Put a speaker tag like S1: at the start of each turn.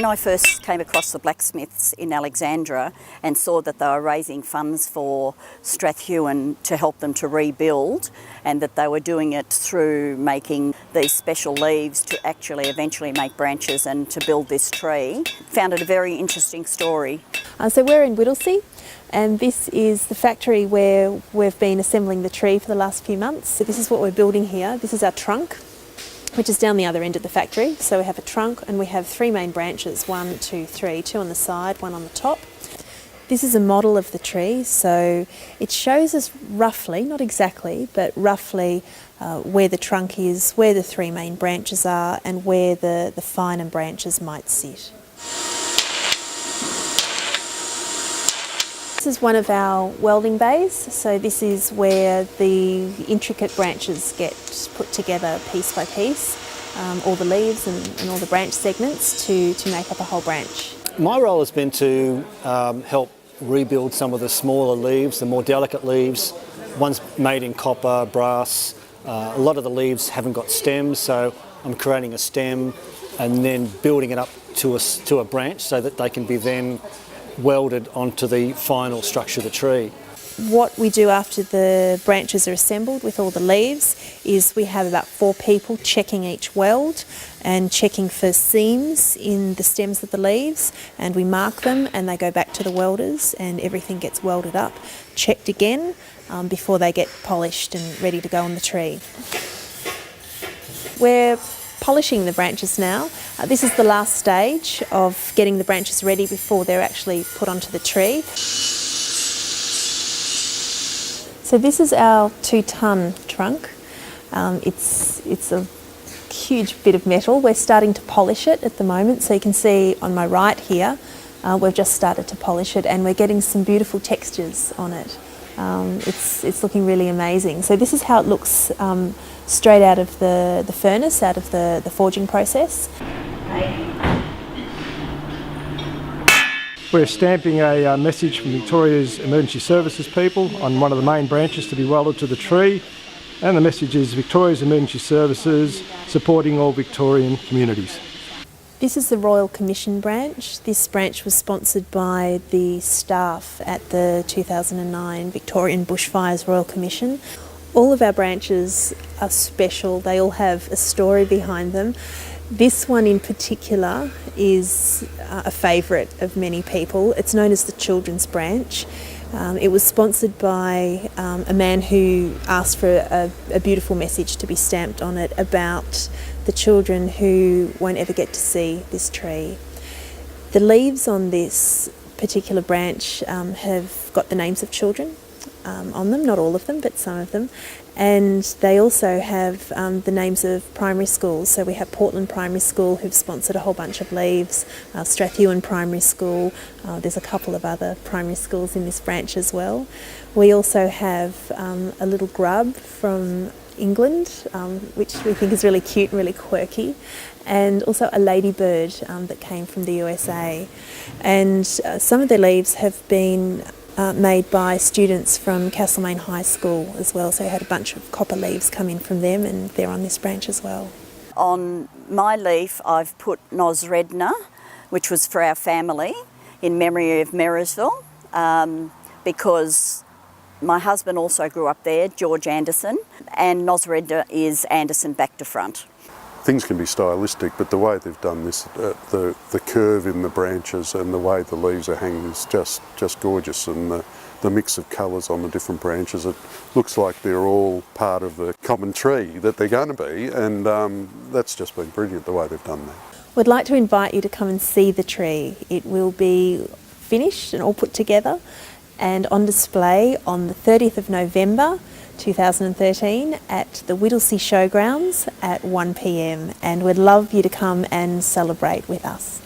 S1: When I first came across the blacksmiths in Alexandra and saw that they were raising funds for Strathewen to help them to rebuild, and that they were doing it through making these special leaves to actually eventually make branches and to build this tree, found it a very interesting story.
S2: So we're in Whittlesea, and this is the factory where we've been assembling the tree for the last few months. So this is what we're building here. This is our trunk, which is down the other end of the factory. So we have a trunk and we have three main branches, 1, 2, 3, 2 on the side, 1 on the top. This is a model of the tree, so it shows us roughly, not exactly, but roughly where the trunk is, where the three main branches are, and where the finer branches might sit. This is one of our welding bays, so this is where the intricate branches get put together piece by piece, all the leaves and all the branch segments to make up a whole branch.
S3: My role has been to help rebuild some of the smaller leaves, the more delicate leaves, ones made in copper, brass. A lot of the leaves haven't got stems, so I'm creating a stem and then building it up to a branch so that they can be then welded onto the final structure of the tree.
S2: What we do after the branches are assembled with all the leaves is we have about 4 people checking each weld and checking for seams in the stems of the leaves, and we mark them and they go back to the welders and everything gets welded up, checked again before they get polished and ready to go on the tree. We're polishing the branches now. This is the last stage of getting the branches ready before they're actually put onto the tree. So this is our 2-tonne trunk. It's a huge bit of metal. We're starting to polish it at the moment, so you can see on my right here we've just started to polish it and we're getting some beautiful textures on it. It's looking really amazing. So this is how it looks straight out of the furnace, out of the forging process.
S4: We're stamping a message from Victoria's Emergency Services people on one of the main branches to be welded to the tree, and the message is Victoria's Emergency Services supporting all Victorian communities.
S2: This is the Royal Commission branch. This branch was sponsored by the staff at the 2009 Victorian Bushfires Royal Commission. All of our branches are special. They all have a story behind them. This one in particular is a favourite of many people. It's known as the Children's Branch. It was sponsored by a man who asked for a beautiful message to be stamped on it about the children who won't ever get to see this tree. The leaves on this particular branch have got the names of children on them, not all of them, but some of them. And they also have the names of primary schools. So we have Portland Primary School, who've sponsored a whole bunch of leaves, Strathewen Primary School, there's a couple of other primary schools in this branch as well. We also have a little grub from England, which we think is really cute and really quirky, and also a ladybird that came from the USA. And some of the leaves have been made by students from Castlemaine High School as well, so we had a bunch of copper leaves come in from them and they're on this branch as well.
S1: On my leaf I've put Nosredna, which was for our family in memory of Marysville, because my husband also grew up there, George Anderson, and Nosredna is Anderson back to front.
S5: Things can be stylistic, but the way they've done this, the curve in the branches and the way the leaves are hanging is just gorgeous, and the mix of colours on the different branches, it looks like they're all part of the common tree that they're going to be, and that's just been brilliant the way they've done that.
S2: We'd like to invite you to come and see the tree. It will be finished and all put together and on display on the 30th of November 2013 at the Whittlesea Showgrounds at 1 p.m, and we'd love you to come and celebrate with us.